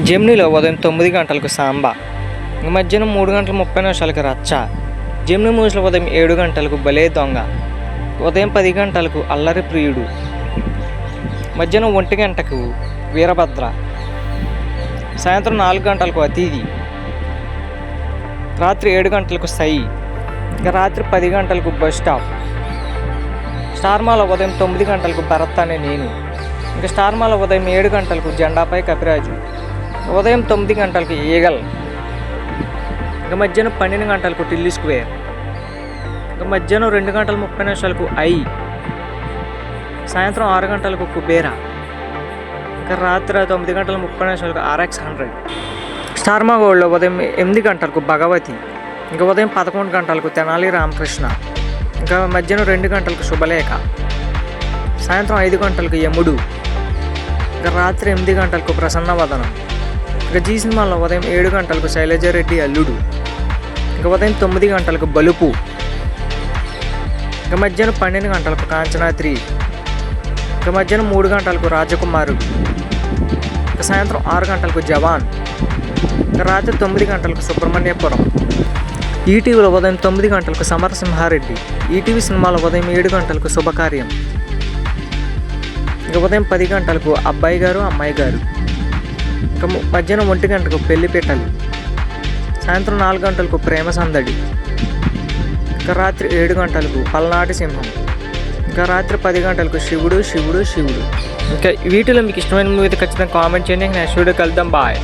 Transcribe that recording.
జెమినీలో ఉదయం 9 గంటలకు సాంబా, మధ్యాహ్నం 3:30 రచ్చ. జెమినీ మూవీస్లో ఉదయం 7 గంటలకు భలే దొంగ, ఉదయం 10 గంటలకు అల్లరి ప్రియుడు, మధ్యాహ్నం 1 గంటకు వీరభద్ర, సాయంత్రం 4 గంటలకు అతిథి, రాత్రి 7 గంటలకు సై, ఇంకా రాత్రి 10 గంటలకు బస్ స్టాప్. స్టార్మాలో ఉదయం 9 గంటలకు భరత్ అనే నేను, ఇంకా స్టార్మాలో ఉదయం 7 గంటలకు జెండాపై కపిరాజు, ఉదయం 9 గంటలకు ఈగల్, ఇంకా మధ్యాహ్నం 12 గంటలకు టిల్లీ స్క్వేర్, ఇంకా మధ్యాహ్నం 2:30 ఐ, సాయంత్రం 6 గంటలకు కుబేరా, ఇంకా రాత్రి 9:30 RX100. స్టార్మా గోల్డ్లో ఉదయం 8 గంటలకు భగవతి, ఇంకా ఉదయం 11 గంటలకు తెనాలి రామకృష్ణ, ఇంకా మధ్యాహ్నం 2 గంటలకు శుభలేఖ, సాయంత్రం 5 గంటలకు యముడు, ఇంకా రాత్రి 8 గంటలకు ప్రసన్నవదనం. ఇంకా జీ సినిమాలో ఉదయం 7 గంటలకు శైలజారెడ్డి అల్లుడు, ఇంకా ఉదయం 9 గంటలకు బలుపు, ఇంకా మధ్యాహ్నం 12 గంటలకు కాంచనా 3, ఇంకా మధ్యాహ్నం 3 గంటలకు రాజకుమారుడు, ఇంకా సాయంత్రం 6 గంటలకు జవాన్, ఇంకా రాత్రి 9 గంటలకు సుబ్రహ్మణ్యపురం. ఈటీవీలో ఉదయం 9 గంటలకు సమరసింహారెడ్డి, ఈటీవీ సినిమాలో ఉదయం 7 గంటలకు శుభకార్యం, ఇంకా ఉదయం 10 గంటలకు అబ్బాయి గారు అమ్మాయి గారు, ఇంకా మధ్యాహ్నం 1 గంటకు పెళ్లి పీటలు, సాయంత్రం 4 గంటలకు ప్రేమ సందడి, ఇంకా రాత్రి 7 గంటలకు పల్నాటి సింహం, ఇంకా రాత్రి 10 గంటలకు శివుడు శివుడు శివుడు. ఇంకా వీటిలో మీకు ఇష్టమైన మూవీ అయితే ఖచ్చితంగా కామెంట్ చేయండి. నెక్స్ట్ వీడియో కలుద్దాం. బాయ్.